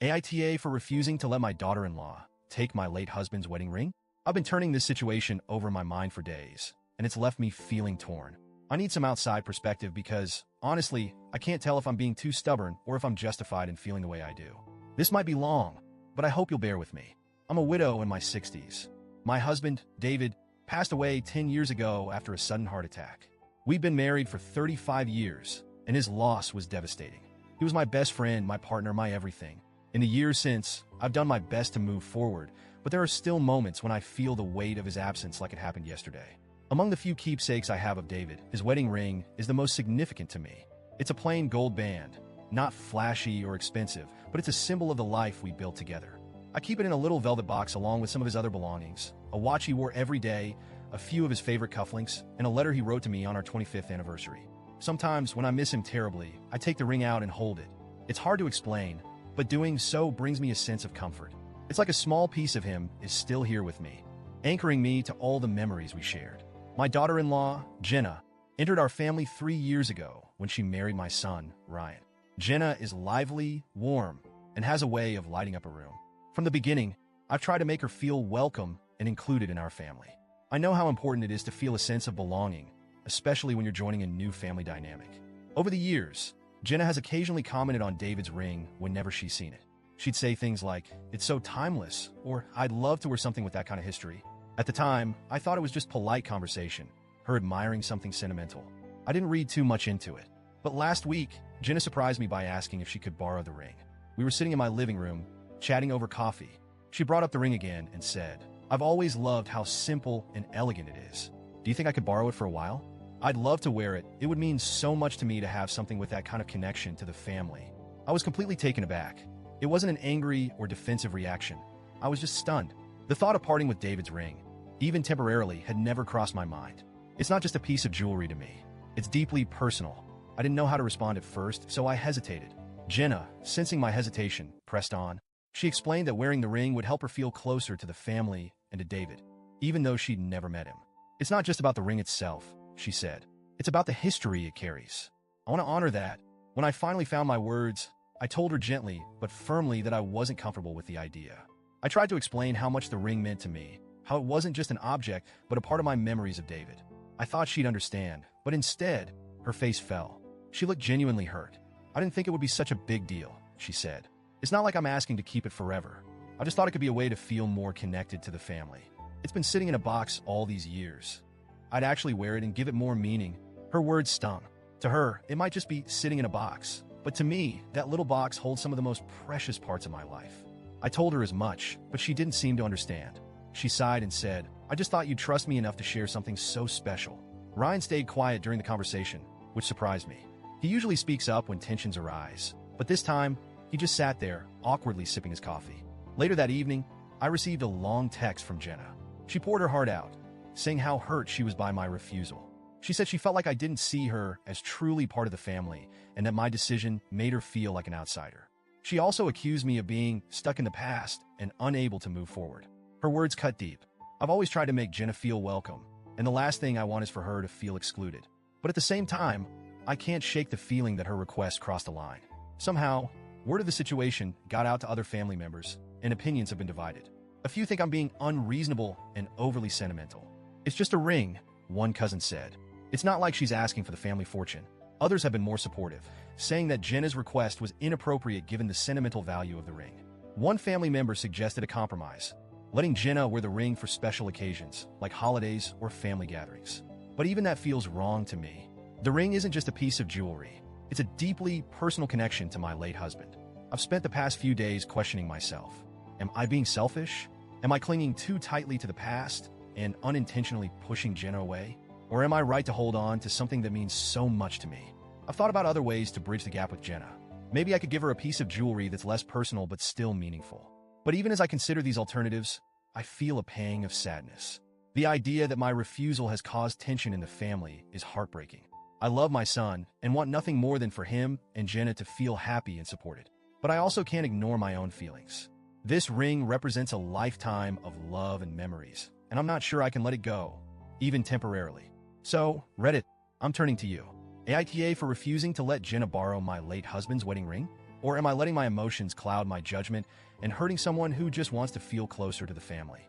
AITA for refusing to let my daughter-in-law take my late husband's wedding ring? I've been turning this situation over in my mind for days, and it's left me feeling torn. I need some outside perspective because, honestly, I can't tell if I'm being too stubborn or if I'm justified in feeling the way I do. This might be long, but I hope you'll bear with me. I'm a widow in my 60s. My husband, David, passed away 10 years ago after a sudden heart attack. We'd been married for 35 years, and his loss was devastating. He was my best friend, my partner, my everything. In the years since, I've done my best to move forward, but there are still moments when I feel the weight of his absence like it happened yesterday. Among the few keepsakes I have of David, his wedding ring is the most significant to me. It's a plain gold band, not flashy or expensive, but it's a symbol of the life we built together. I keep it in a little velvet box along with some of his other belongings, a watch he wore every day, a few of his favorite cufflinks, and a letter he wrote to me on our 25th anniversary. Sometimes, when I miss him terribly, I take the ring out and hold it. It's hard to explain, but doing so brings me a sense of comfort. It's like a small piece of him is still here with me, anchoring me to all the memories we shared. My daughter-in-law, Jenna, entered our family 3 years ago when she married my son, Ryan. Jenna is lively, warm, and has a way of lighting up a room. From the beginning, I've tried to make her feel welcome and included in our family. I know how important it is to feel a sense of belonging, especially when you're joining a new family dynamic. Over the years, Jenna has occasionally commented on David's ring whenever she's seen it. She'd say things like, "It's so timeless," or "I'd love to wear something with that kind of history." At the time, I thought it was just polite conversation, her admiring something sentimental. I didn't read too much into it. But last week, Jenna surprised me by asking if she could borrow the ring. We were sitting in my living room, chatting over coffee. She brought up the ring again and said, "I've always loved how simple and elegant it is. Do you think I could borrow it for a while? I'd love to wear it. It would mean so much to me to have something with that kind of connection to the family." I was completely taken aback. It wasn't an angry or defensive reaction. I was just stunned. The thought of parting with David's ring, even temporarily, had never crossed my mind. It's not just a piece of jewelry to me. It's deeply personal. I didn't know how to respond at first, so I hesitated. Jenna, sensing my hesitation, pressed on. She explained that wearing the ring would help her feel closer to the family and to David, even though she'd never met him. "It's not just about the ring itself," she said. "It's about the history it carries. I want to honor that." When I finally found my words, I told her gently but firmly that I wasn't comfortable with the idea. I tried to explain how much the ring meant to me, how it wasn't just an object, but a part of my memories of David. I thought she'd understand, but instead, her face fell. She looked genuinely hurt. "I didn't think it would be such a big deal," she said. "It's not like I'm asking to keep it forever. I just thought it could be a way to feel more connected to the family. It's been sitting in a box all these years. I'd actually wear it and give it more meaning." Her words stung. To her, it might just be sitting in a box, but to me, that little box holds some of the most precious parts of my life. I told her as much, but she didn't seem to understand. She sighed and said, "I just thought you'd trust me enough to share something so special." Ryan stayed quiet during the conversation, which surprised me. He usually speaks up when tensions arise, but this time, he just sat there, awkwardly sipping his coffee. Later that evening, I received a long text from Jenna. She poured her heart out, saying how hurt she was by my refusal. She said she felt like I didn't see her as truly part of the family and that my decision made her feel like an outsider. She also accused me of being stuck in the past and unable to move forward. Her words cut deep. I've always tried to make Jenna feel welcome, and the last thing I want is for her to feel excluded. But at the same time, I can't shake the feeling that her request crossed a line. Somehow, word of the situation got out to other family members, and opinions have been divided. A few think I'm being unreasonable and overly sentimental. "It's just a ring," one cousin said. "It's not like she's asking for the family fortune." Others have been more supportive, saying that Jenna's request was inappropriate given the sentimental value of the ring. One family member suggested a compromise, letting Jenna wear the ring for special occasions, like holidays or family gatherings. But even that feels wrong to me. The ring isn't just a piece of jewelry. It's a deeply personal connection to my late husband. I've spent the past few days questioning myself. Am I being selfish? Am I clinging too tightly to the past and unintentionally pushing Jenna away? Or am I right to hold on to something that means so much to me? I've thought about other ways to bridge the gap with Jenna. Maybe I could give her a piece of jewelry that's less personal but still meaningful. But even as I consider these alternatives, I feel a pang of sadness. The idea that my refusal has caused tension in the family is heartbreaking. I love my son and want nothing more than for him and Jenna to feel happy and supported. But I also can't ignore my own feelings. This ring represents a lifetime of love and memories, and I'm not sure I can let it go, even temporarily. So, Reddit, I'm turning to you. AITA for refusing to let Jenna borrow my late husband's wedding ring? Or am I letting my emotions cloud my judgment and hurting someone who just wants to feel closer to the family?